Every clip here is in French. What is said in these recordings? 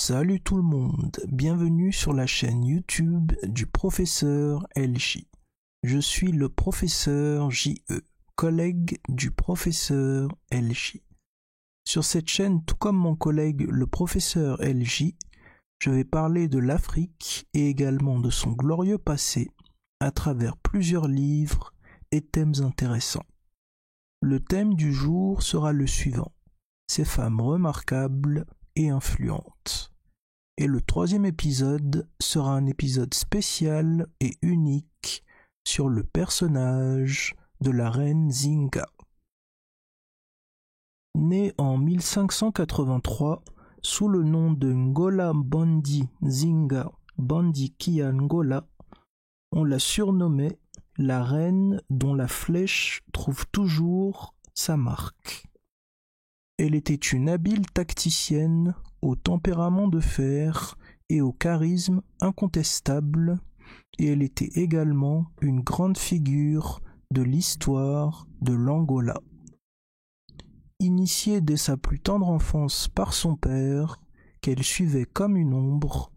Salut tout le monde, bienvenue sur la chaîne YouTube du professeur LJ. Je suis le professeur JE, collègue du professeur LJ. Sur cette chaîne, tout comme mon collègue le professeur LJ, je vais parler de l'Afrique et également de son glorieux passé à travers plusieurs livres et thèmes intéressants. Le thème du jour sera le suivant, ces femmes remarquables et influente. Et le troisième épisode sera un épisode spécial et unique sur le personnage de la reine Zinga. Née en 1583 sous le nom de Ngola Bandi Zinga Bandi Kia Ngola, on la surnommait la reine dont la flèche trouve toujours sa marque. Elle était une habile tacticienne au tempérament de fer et au charisme incontestable, et elle était également une grande figure de l'histoire de l'Angola. Initiée dès sa plus tendre enfance par son père, qu'elle suivait comme une ombre,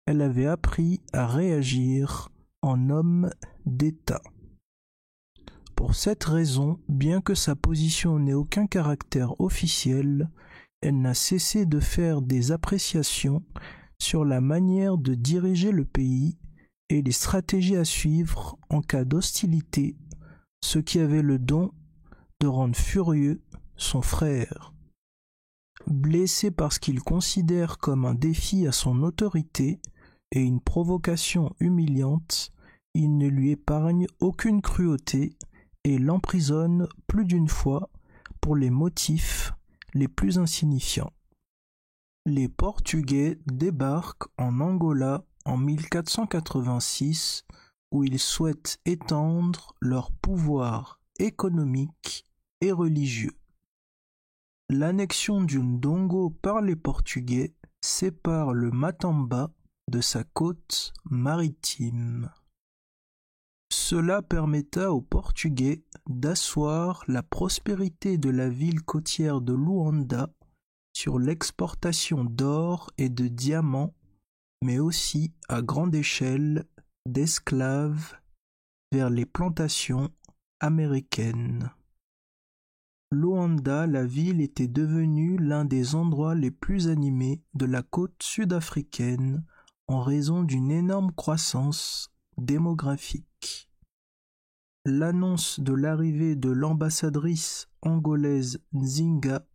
elle avait appris à réagir en homme d'État. Pour cette raison, bien que sa position n'ait aucun caractère officiel, elle n'a cessé de faire des appréciations sur la manière de diriger le pays et les stratégies à suivre en cas d'hostilité, ce qui avait le don de rendre furieux son frère. Blessé par ce qu'il considère comme un défi à son autorité et une provocation humiliante, il ne lui épargne aucune cruauté et l'emprisonne plus d'une fois pour les motifs les plus insignifiants. Les Portugais débarquent en Angola en 1486 où ils souhaitent étendre leur pouvoir économique et religieux. L'annexion du Ndongo par les Portugais sépare le Matamba de sa côte maritime. Cela permetta aux Portugais d'asseoir la prospérité de la ville côtière de Luanda sur l'exportation d'or et de diamants, mais aussi à grande échelle d'esclaves vers les plantations américaines. Luanda, la ville, était devenue l'un des endroits les plus animés de la côte sud-africaine en raison d'une énorme croissance démographique. L'annonce de l'arrivée de l'ambassadrice angolaise Nzinga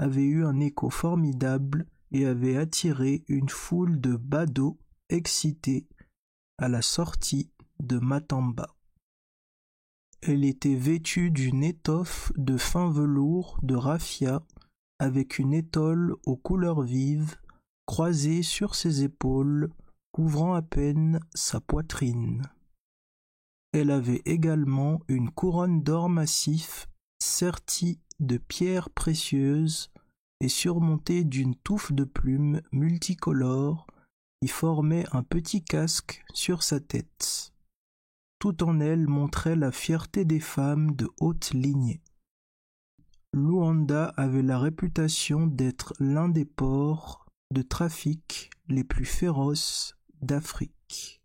avait eu un écho formidable et avait attiré une foule de badauds excités à la sortie de Matamba. Elle était vêtue d'une étoffe de fin velours de raffia avec une étole aux couleurs vives croisée sur ses épaules, couvrant à peine sa poitrine. Elle avait également une couronne d'or massif sertie de pierres précieuses et surmontée d'une touffe de plumes multicolores qui formait un petit casque sur sa tête. Tout en elle montrait la fierté des femmes de haute lignée. Luanda avait la réputation d'être l'un des ports de trafic les plus féroces d'Afrique.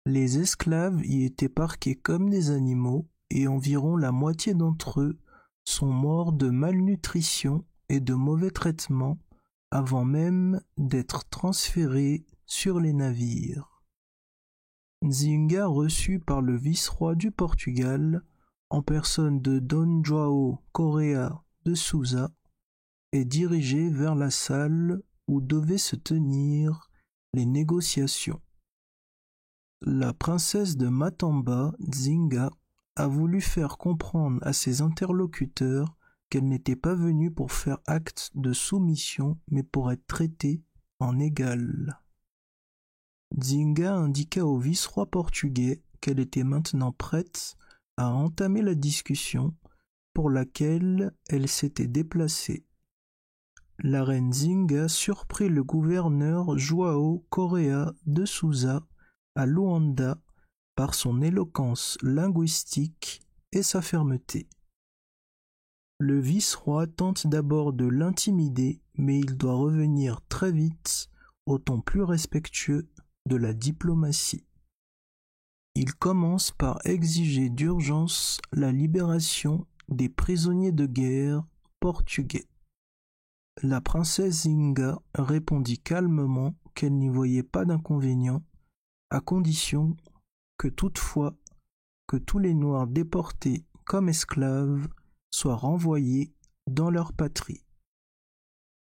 Les esclaves y étaient parqués comme des animaux et environ la moitié d'entre eux sont morts de malnutrition et de mauvais traitements avant même d'être transférés sur les navires. Nzinga reçu par le vice-roi du Portugal, en personne de Dom João Correa de Souza, est dirigé vers la salle où devaient se tenir les négociations. La princesse de Matamba, Nzinga, a voulu faire comprendre à ses interlocuteurs qu'elle n'était pas venue pour faire acte de soumission, mais pour être traitée en égale. Nzinga indiqua au vice-roi portugais qu'elle était maintenant prête à entamer la discussion pour laquelle elle s'était déplacée. La reine Nzinga surprit le gouverneur João Correa de Souza à Luanda par son éloquence linguistique et sa fermeté. Le vice-roi tente d'abord de l'intimider, mais il doit revenir très vite au ton plus respectueux de la diplomatie. Il commence par exiger d'urgence la libération des prisonniers de guerre portugais. La princesse Zinga répondit calmement qu'elle n'y voyait pas d'inconvénient, à condition que toutefois que tous les Noirs déportés comme esclaves soient renvoyés dans leur patrie.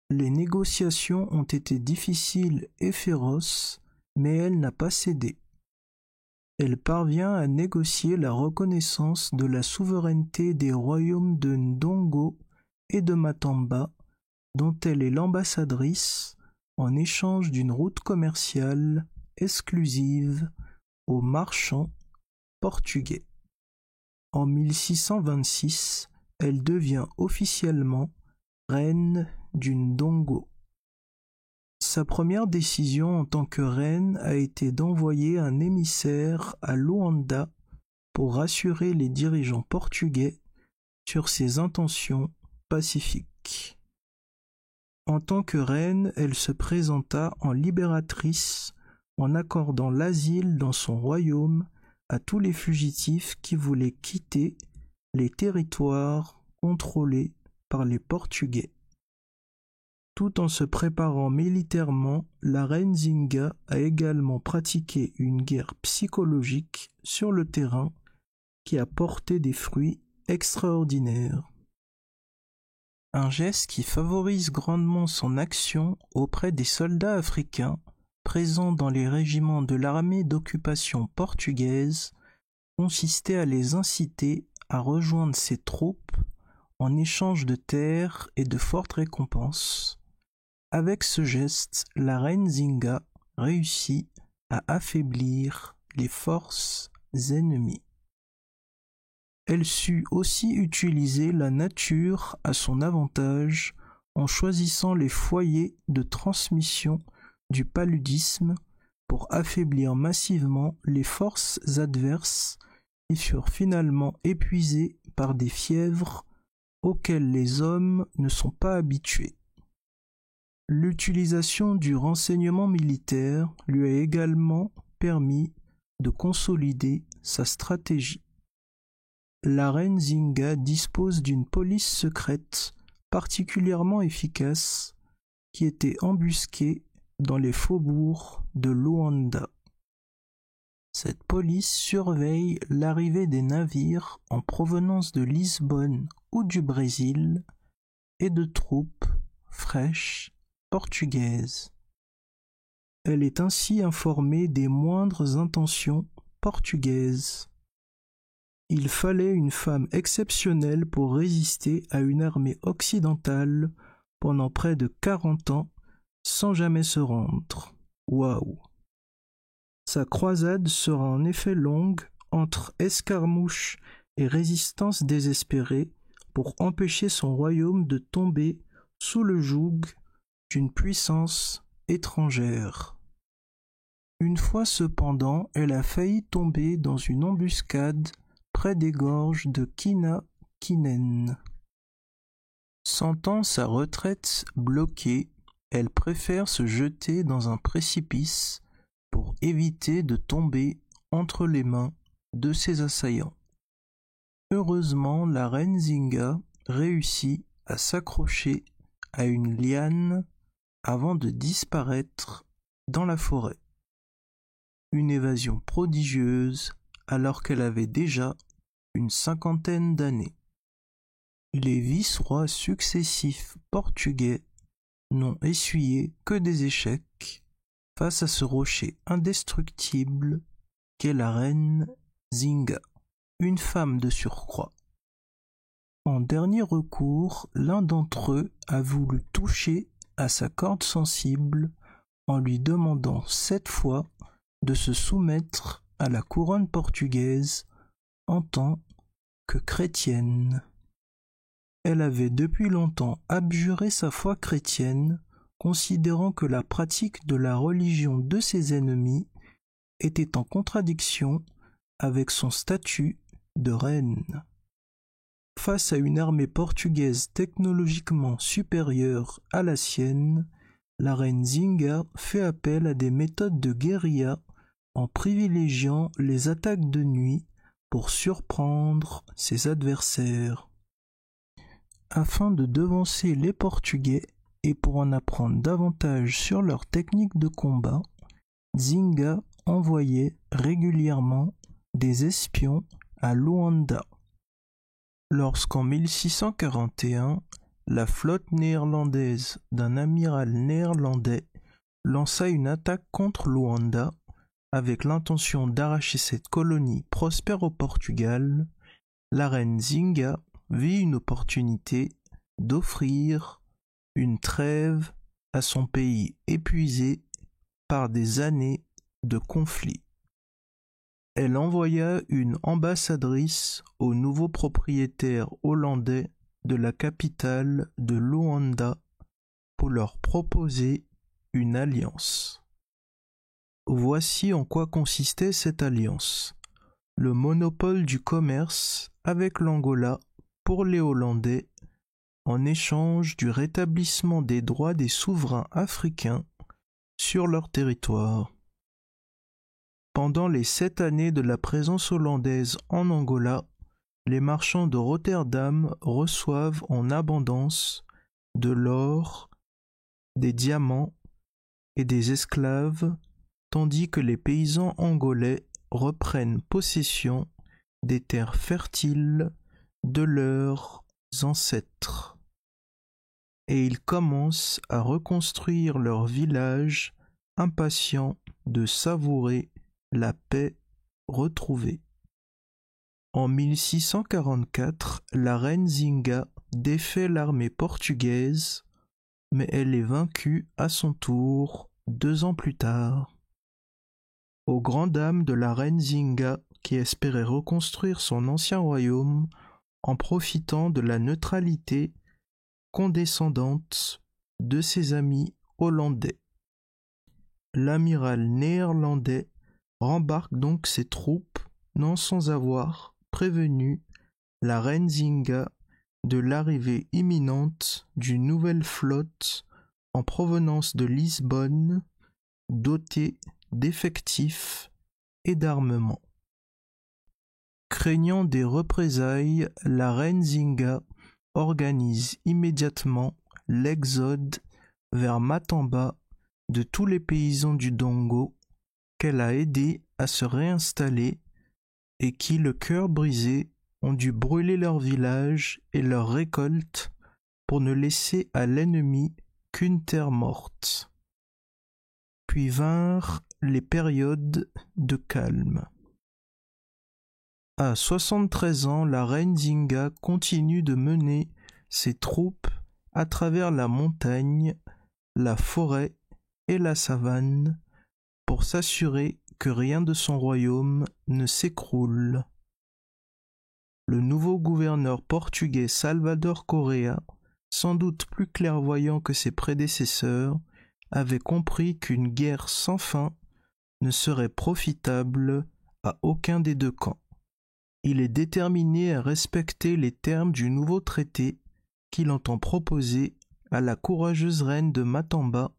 Les négociations ont été difficiles et féroces, mais elle n'a pas cédé. Elle parvient à négocier la reconnaissance de la souveraineté des royaumes de Ndongo et de Matamba, dont elle est l'ambassadrice, en échange d'une route commerciale exclusive aux marchands portugais. En 1626, elle devient officiellement reine du Ndongo. Sa première décision en tant que reine a été d'envoyer un émissaire à Luanda pour rassurer les dirigeants portugais sur ses intentions pacifiques. En tant que reine, elle se présenta en libératrice en accordant l'asile dans son royaume à tous les fugitifs qui voulaient quitter les territoires contrôlés par les Portugais. Tout en se préparant militairement, la reine Zinga a également pratiqué une guerre psychologique sur le terrain qui a porté des fruits extraordinaires. Un geste qui favorise grandement son action auprès des soldats africains présents dans les régiments de l'armée d'occupation portugaise consistait à les inciter à rejoindre ses troupes en échange de terres et de fortes récompenses. Avec ce geste, la reine Zinga réussit à affaiblir les forces ennemies. Elle sut aussi utiliser la nature à son avantage en choisissant les foyers de transmission du paludisme pour affaiblir massivement les forces adverses qui furent finalement épuisées par des fièvres auxquelles les hommes ne sont pas habitués. L'utilisation du renseignement militaire lui a également permis de consolider sa stratégie. La reine Zinga dispose d'une police secrète particulièrement efficace qui était embusquée dans les faubourgs de Luanda. Cette police surveille l'arrivée des navires en provenance de Lisbonne ou du Brésil et de troupes fraîches portugaise. Elle est ainsi informée des moindres intentions portugaises. Il fallait une femme exceptionnelle pour résister à une armée occidentale pendant près de 40 ans sans jamais se rendre. Waouh! Sa croisade sera en effet longue entre escarmouches et résistance désespérée pour empêcher son royaume de tomber sous le joug d'une puissance étrangère. Une fois cependant, elle a failli tomber dans une embuscade près des gorges de Kinakinen. Sentant sa retraite bloquée, elle préfère se jeter dans un précipice pour éviter de tomber entre les mains de ses assaillants. Heureusement, la reine Zinga réussit à s'accrocher à une liane avant de disparaître dans la forêt. Une évasion prodigieuse alors qu'elle avait déjà une 50aine d'années. Les vice-rois successifs portugais n'ont essuyé que des échecs face à ce rocher indestructible qu'est la reine Zinga, une femme de surcroît. En dernier recours, l'un d'entre eux a voulu toucher à sa corde sensible en lui demandant 7 fois de se soumettre à la couronne portugaise en tant que chrétienne. Elle avait depuis longtemps abjuré sa foi chrétienne, considérant que la pratique de la religion de ses ennemis était en contradiction avec son statut de reine. Face à une armée portugaise technologiquement supérieure à la sienne, la reine Zinga fait appel à des méthodes de guérilla en privilégiant les attaques de nuit pour surprendre ses adversaires. Afin de devancer les Portugais et pour en apprendre davantage sur leurs techniques de combat, Zinga envoyait régulièrement des espions à Luanda. Lorsqu'en 1641, la flotte néerlandaise d'un amiral néerlandais lança une attaque contre Luanda avec l'intention d'arracher cette colonie prospère au Portugal, la reine Zinga vit une opportunité d'offrir une trêve à son pays épuisé par des années de conflits. Elle envoya une ambassadrice au nouveau propriétaire hollandais de la capitale de Luanda pour leur proposer une alliance. Voici en quoi consistait cette alliance. Le monopole du commerce avec l'Angola pour les Hollandais en échange du rétablissement des droits des souverains africains sur leur territoire. Pendant les 7 années de la présence hollandaise en Angola, les marchands de Rotterdam reçoivent en abondance de l'or, des diamants et des esclaves, tandis que les paysans angolais reprennent possession des terres fertiles de leurs ancêtres. Et ils commencent à reconstruire leur village, impatients de savourer la paix retrouvée. En 1644, la reine Zinga défait l'armée portugaise, mais elle est vaincue à son tour 2 ans plus tard. Aux grandes dames de la reine Zinga qui espérait reconstruire son ancien royaume en profitant de la neutralité condescendante de ses amis hollandais. L'amiral néerlandais rembarque donc ses troupes, non sans avoir prévenu la reine Zinga de l'arrivée imminente d'une nouvelle flotte en provenance de Lisbonne, dotée d'effectifs et d'armements. Craignant des représailles, la reine Zinga organise immédiatement l'exode vers Matamba de tous les paysans du Dongo qu'elle a aidés à se réinstaller et qui, le cœur brisé, ont dû brûler leur village et leurs récoltes pour ne laisser à l'ennemi qu'une terre morte. Puis vinrent les périodes de calme. À 73 ans, la reine Zinga continue de mener ses troupes à travers la montagne, la forêt et la savane pour s'assurer que rien de son royaume ne s'écroule. Le nouveau gouverneur portugais Salvador Correa, sans doute plus clairvoyant que ses prédécesseurs, avait compris qu'une guerre sans fin ne serait profitable à aucun des 2 camps. Il est déterminé à respecter les termes du nouveau traité qu'il entend proposer à la courageuse reine de Matamba,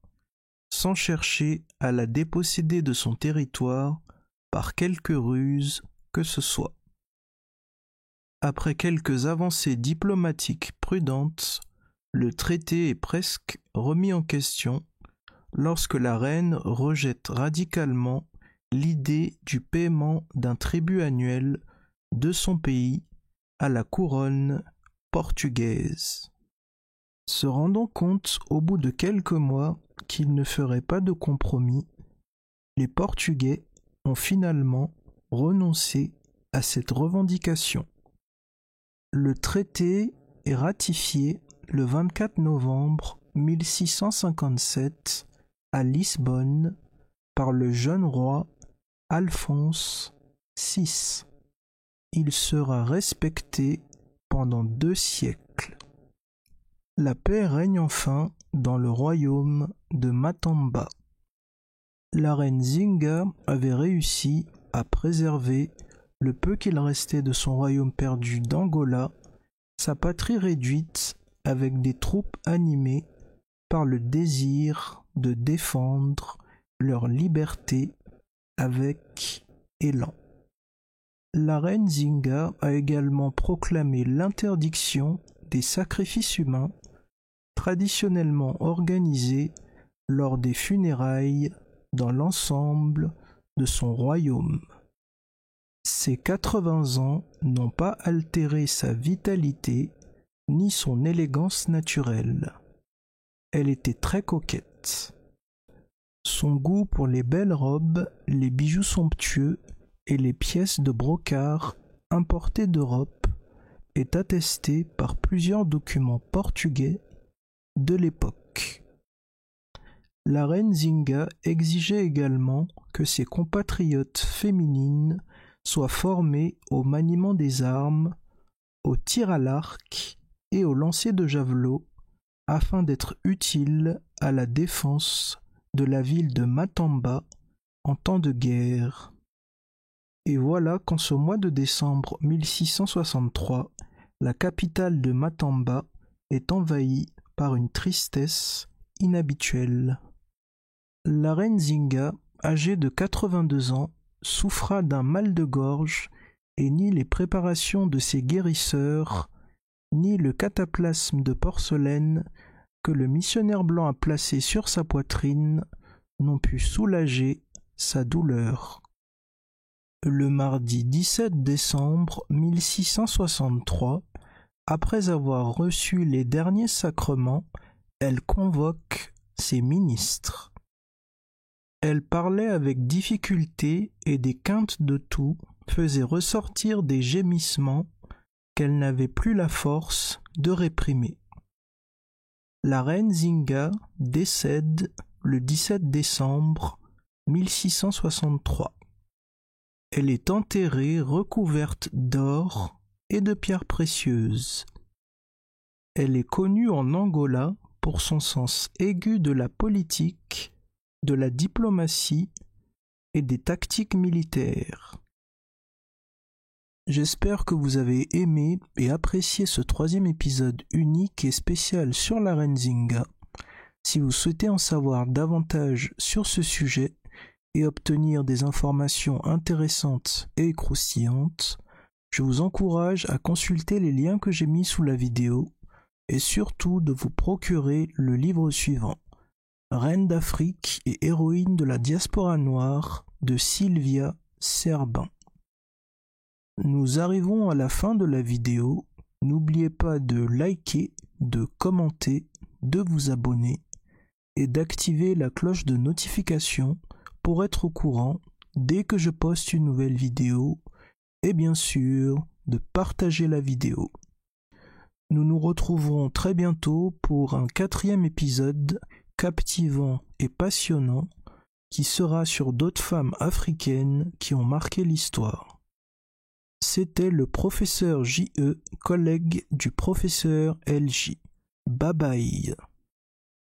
sans chercher à la déposséder de son territoire par quelque ruse que ce soit. Après quelques avancées diplomatiques prudentes, le traité est presque remis en question lorsque la reine rejette radicalement l'idée du paiement d'un tribut annuel de son pays à la couronne portugaise. Se rendant compte au bout de quelques mois qu'il ne ferait pas de compromis, les Portugais ont finalement renoncé à cette revendication. Le traité est ratifié le 24 novembre 1657 à Lisbonne par le jeune roi Alphonse VI. Il sera respecté pendant 2 siècles. La paix règne enfin dans le royaume de Matamba. La reine Zinga avait réussi à préserver le peu qu'il restait de son royaume perdu d'Angola sa patrie réduite avec des troupes animées par le désir de défendre leur liberté avec élan. La reine Zinga a également proclamé l'interdiction des sacrifices humains traditionnellement organisés lors des funérailles dans l'ensemble de son royaume. Ses 80 ans n'ont pas altéré sa vitalité ni son élégance naturelle. Elle était très coquette. Son goût pour les belles robes, les bijoux somptueux et les pièces de brocart importées d'Europe est attesté par plusieurs documents portugais de l'époque. La reine Zinga exigeait également que ses compatriotes féminines soient formées au maniement des armes, au tir à l'arc et au lancer de javelot afin d'être utiles à la défense de la ville de Matamba en temps de guerre. Et voilà qu'en ce mois de décembre 1663, la capitale de Matamba est envahie par une tristesse inhabituelle. La reine Zinga, âgée de 82 ans, souffra d'un mal de gorge et ni les préparations de ses guérisseurs, ni le cataplasme de porcelaine que le missionnaire blanc a placé sur sa poitrine n'ont pu soulager sa douleur. Le mardi 17 décembre 1663, après avoir reçu les derniers sacrements, elle convoque ses ministres. Elle parlait avec difficulté et des quintes de toux faisaient ressortir des gémissements qu'elle n'avait plus la force de réprimer. La reine Zinga décède le 17 décembre 1663. Elle est enterrée recouverte d'or et de pierres précieuses. Elle est connue en Angola pour son sens aigu de la politique, de la diplomatie et des tactiques militaires. J'espère que vous avez aimé et apprécié ce 3e épisode unique et spécial sur la reine Zinga. Si vous souhaitez en savoir davantage sur ce sujet et obtenir des informations intéressantes et croustillantes, je vous encourage à consulter les liens que j'ai mis sous la vidéo et surtout de vous procurer le livre suivant, Reine d'Afrique et héroïne de la diaspora noire de Sylvia Serbin. Nous arrivons à la fin de la vidéo. N'oubliez pas de liker, de commenter, de vous abonner et d'activer la cloche de notification pour être au courant dès que je poste une nouvelle vidéo et bien sûr de partager la vidéo. Nous nous retrouverons très bientôt pour un 4e épisode captivant et passionnant qui sera sur d'autres femmes africaines qui ont marqué l'histoire. C'était le professeur J.E., collègue du professeur L.J. Bye bye.